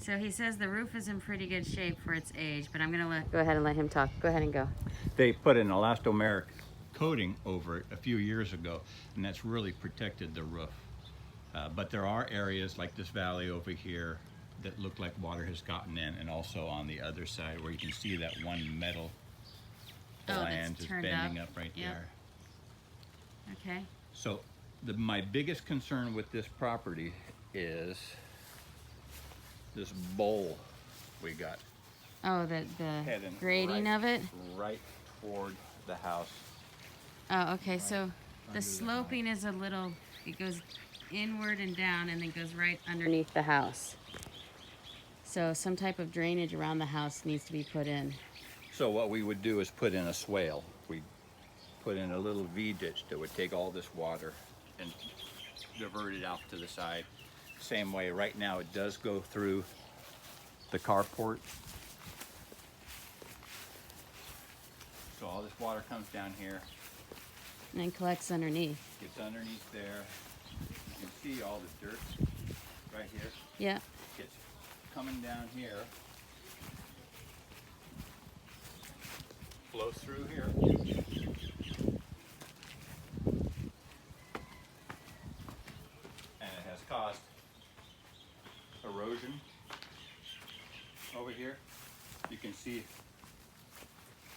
So he says the roof is in pretty good shape for its age, but I'm gonna go ahead and let him talk. Go ahead and go. They put an elastomeric coating over it a few years ago, and that's really protected the roof. But there are areas like this valley over here that look like water has gotten in, and also on the other side where you can see that one metal flange is bending up right there. Okay. So my biggest concern with this property is this bowl we got Oh, the heading grading of it? right toward the house. Oh, okay. So the sloping is a little, it goes inward and down and then goes right underneath the house. So some type of drainage around the house needs to be put in. So what we would do is put in a swale. We put in a little V ditch that would take all this water and divert it out to the side. Same way, right now it does go through the carport. So all this water comes down here, And then collects underneath. gets underneath there. You can see all the dirt right here. Yeah. Gets coming down here, flows through here. And it has caused erosion over here. You can see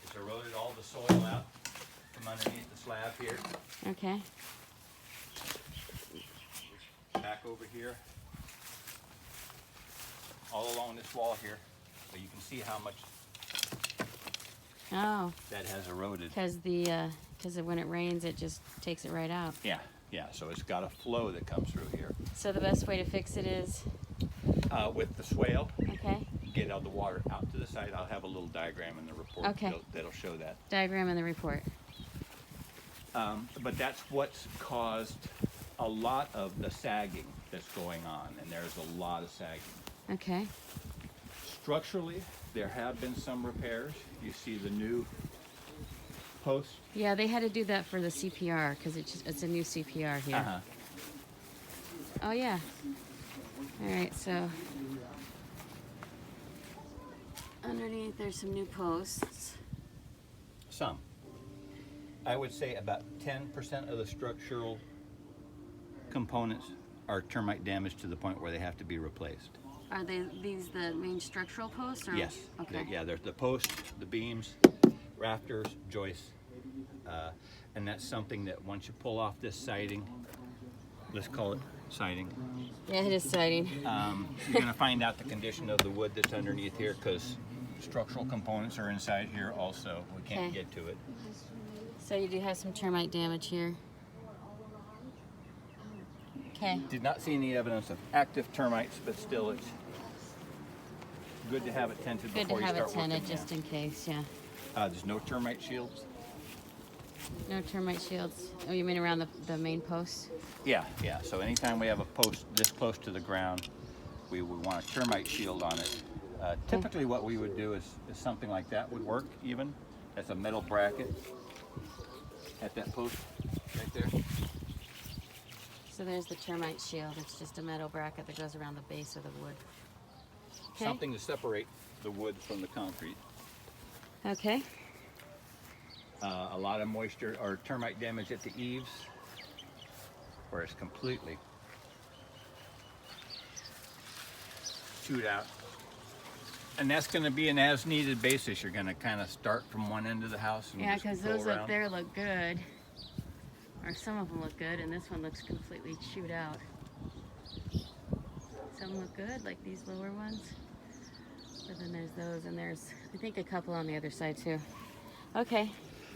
it's eroded all the soil out from underneath the slab here. Okay. Back over here, all along this wall here, but you can see how much Oh, that has eroded. because when it rains, it just takes it right out. Yeah, so it's got a flow that comes through here. So the best way to fix it is, With the swale, okay, get all the water out to the side. I'll have a little diagram in the report Okay. that'll show that. diagram in the report. But that's what's caused a lot of the sagging that's going on, and there's a lot of sagging. Okay. Structurally, there have been some repairs. You see the new post. Yeah, they had to do that for the CPR because it's a new CPR here. Uh-huh. Oh yeah. All right, so underneath there's some new posts. Some. I would say about 10% of the structural components are termite damaged to the point where they have to be replaced. Are these the main structural posts? Or? Yes. Okay. Yeah, there's the posts, the beams, rafters, joists, and that's something that once you pull off this siding, let's call it siding, Yeah, it is siding. you're going to find out the condition of the wood that's underneath here because structural components are inside here also. We can't Okay. get to it. So you do have some termite damage here. Okay. Did not see any evidence of active termites, but still it's good to have it tented Good to before you have start it working. tented just in case. Yeah. There's no termite shields. No termite shields. Oh, you mean around the main posts? Yeah. So anytime we have a post this close to the ground, we would want a termite shield on it. Typically what we would do is something like that would work even. That's a metal bracket at that post right there. So there's the termite shield. It's just a metal bracket that goes around the base of the wood. Okay. Something to separate the wood from the concrete. Okay. A lot of moisture or termite damage at the eaves where it's completely chewed out. And that's going to be an as-needed basis. You're going to kind of start from one end of the house and Yeah, just because go those around. up there look good. Or some of them look good, and this one looks completely chewed out. Some look good, like these lower ones. But then there's those, and there's, I think, a couple on the other side too. Okay.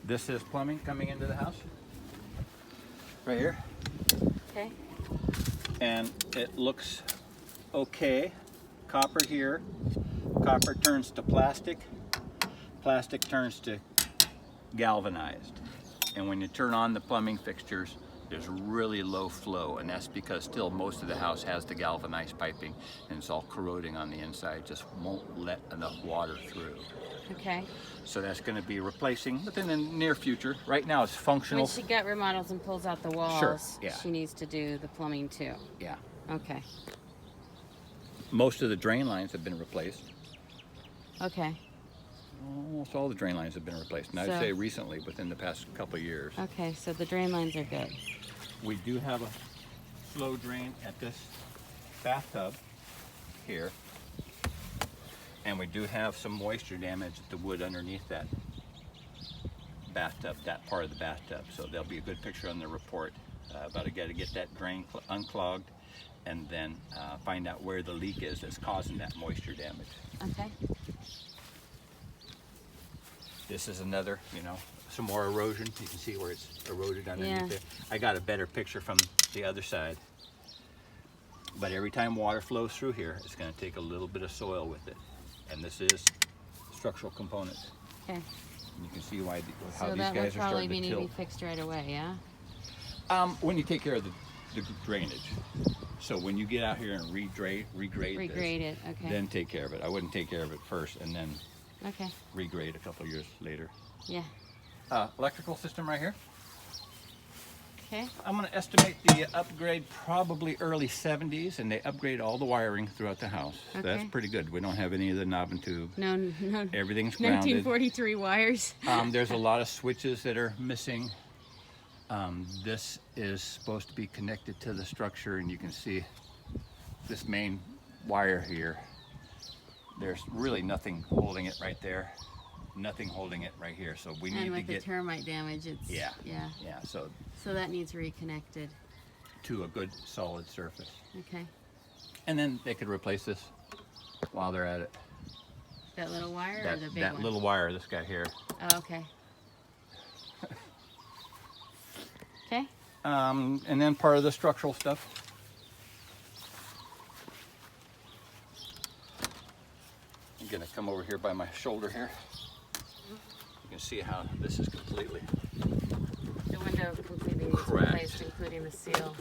This is plumbing coming into the house, right here, Okay. and it looks okay. Copper here, copper turns to plastic, plastic turns to galvanized. And when you turn on the plumbing fixtures, there's really low flow, and that's because still most of the house has the galvanized piping, and it's all corroding on the inside, just won't let enough water through. Okay. So that's going to be replacing within the near future. Right now it's functional. When she got remodels and pulls out the walls, Sure, yeah. she needs to do the plumbing too. Yeah. Okay. Most of the drain lines have been replaced. Okay. Almost all the drain lines have been replaced. And I'd So- say recently, within the past couple of years. Okay, so the drain lines are good. We do have a slow drain at this bathtub here. And we do have some moisture damage at the wood underneath that bathtub, that part of the bathtub. So there'll be a good picture on the report. But I got to get that drain unclogged and then find out where the leak is that's causing that moisture damage. Okay. This is another, you know, some more erosion. You can see where it's eroded underneath Yeah. there. I got a better picture from the other side. But every time water flows through here, it's going to take a little bit of soil with it. And this is structural components. Okay. And you can see why how So these that would guys are probably starting to need to be tilt. fixed right away, yeah? When you take care of the drainage. So when you get out here and regrade Regrade it, okay. then take care of it. I wouldn't take care of it first and then Okay, regrade a couple of years later. yeah. Electrical system right here. Okay, I'm going to estimate the upgrade probably early 70s, and they upgrade all the wiring throughout the house. So that's Okay. pretty good. We don't have any of the knob and tube. no, Everything's grounded. 1943 wires. There's a lot of switches that are missing. This is supposed to be connected to the structure, and you can see this main wire here. There's really nothing holding it right there. Nothing holding it right here. So we need And to with the get termite damage, it's, yeah. yeah. So So that needs reconnected. to a good solid surface. Okay. And then they could replace this while they're at it. That little wire or the big That one? little wire, this guy here. Oh, okay. Okay. And then part of the structural stuff. I'm gonna come over here by my shoulder here. You can see how this is completely The window completely needs Correct. replaced, including the seal.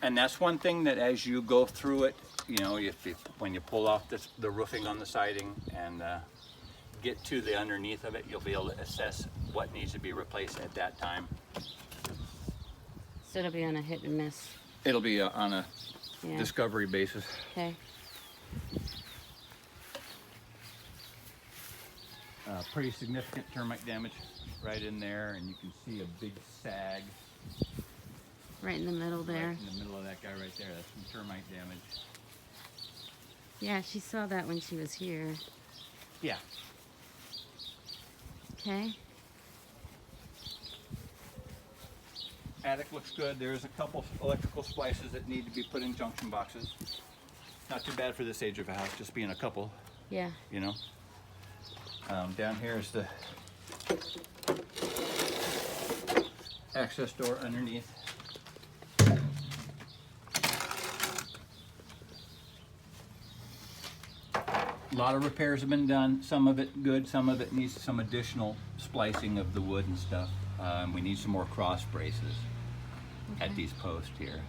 And that's one thing that as you go through it, you know, when you pull off the roofing on the siding and get to the underneath of it, you'll be able to assess what needs to be replaced at that time. So it'll be on a hit and miss. It'll be on a Yeah. discovery basis. Okay. Pretty significant termite damage right in there, and you can see a big sag Right in the middle there. right in the middle of that guy right there. That's some termite damage. Yeah, she saw that when she was here. Yeah. Okay. Attic looks good. There's a couple electrical splices that need to be put in junction boxes. Not too bad for this age of a house, just being a couple, Yeah. you know. Down here is the access door underneath. A lot of repairs have been done. Some of it good, some of it needs some additional splicing of the wood and stuff. We need some more cross braces at these posts here.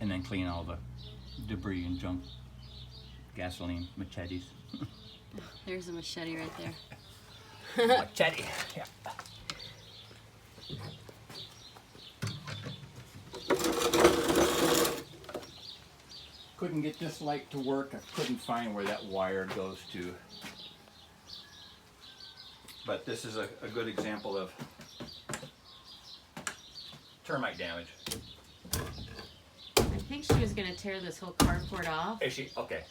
And then clean all the debris and junk. Gasoline, machetes. There's a machete right there. Machete, yeah. Couldn't get this light to work. I couldn't find where that wire goes to. But this is a good example of termite damage. I think she was gonna tear this whole carport off Is she? Okay.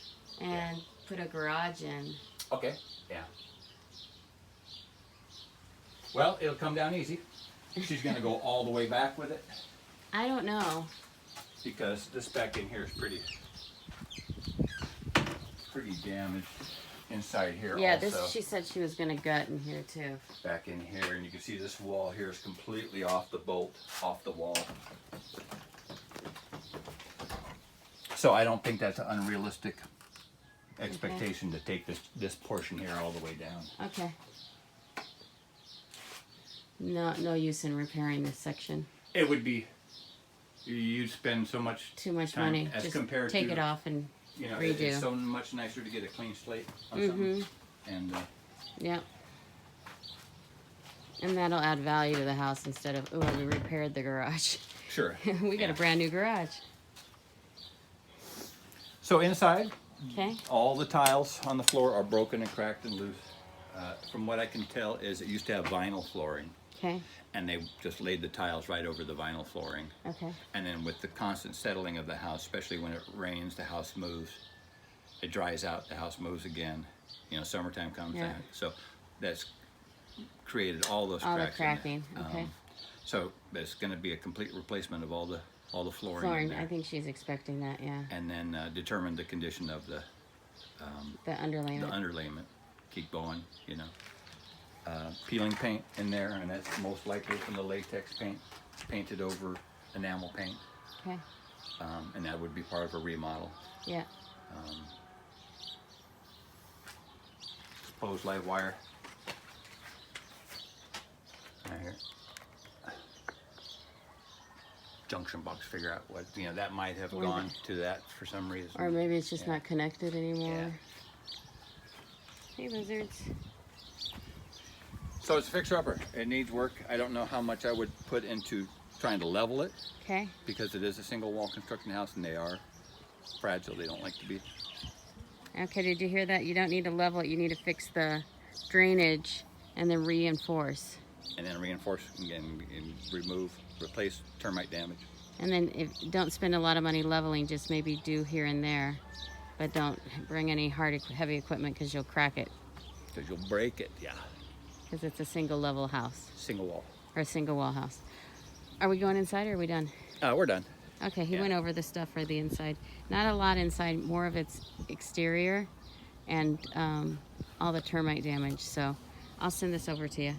and put a garage in. Okay. Yeah. Well, it'll come down easy. She's gonna go all the way back with it I don't know. because this back in here is pretty damaged inside here. Yeah, also. this she said she was gonna gut in here too. Back in here, and you can see this wall here is completely off the bolt, off the wall. So I don't think that's an unrealistic expectation to take this portion here all the way down. Okay. No use in repairing this section. It would be, you'd spend so much Too much time money. as Just compared take to, it off and you know, redo. it's so much nicer to get a clean slate on something. And Yep. And that'll add value to the house instead of, oh, we repaired the garage. Sure. We got Yeah. a brand new garage. So inside, Okay. all the tiles on the floor are broken and cracked and loose. From what I can tell is it used to have vinyl flooring, Okay. and they just laid the tiles right over the vinyl flooring. Okay. And then with the constant settling of the house, especially when it rains, the house moves. It dries out, the house moves again. You know, summertime comes, Yeah. so that's created all those All the cracks in there. cracking, okay. So there's going to be a complete replacement of all the flooring in Flooring. there, I think she's expecting that. Yeah. and then determine the condition of the The underlayment. underlayment. Keep going, you know. Peeling paint in there, and that's most likely from the latex paint, painted over enamel paint, Okay. and that would be part of a remodel. Yeah. Exposed live wire. Right here. Junction box, figure out what, you know, that might have Or gone to that for some reason. Or maybe it's just Yeah. not connected anymore. Yeah. Hey, lizards. So it's a fixer-upper. It needs work. I don't know how much I would put into trying to level it, Okay. because it is a single wall construction house and they are fragile. They don't like to be. Okay, did you hear that? You don't need to level it. You need to fix the drainage and then reinforce. And then reinforce and remove, replace termite damage. And then don't spend a lot of money leveling, just maybe do here and there. But don't bring any heavy equipment because you'll crack it. Because you'll break it, yeah. Because it's a single level house Single wall. or a single wall house. Are we going inside or are we done? We're done. Okay, he Yeah. went over the stuff for the inside. Not a lot inside, more of its exterior and all the termite damage. So I'll send this over to you.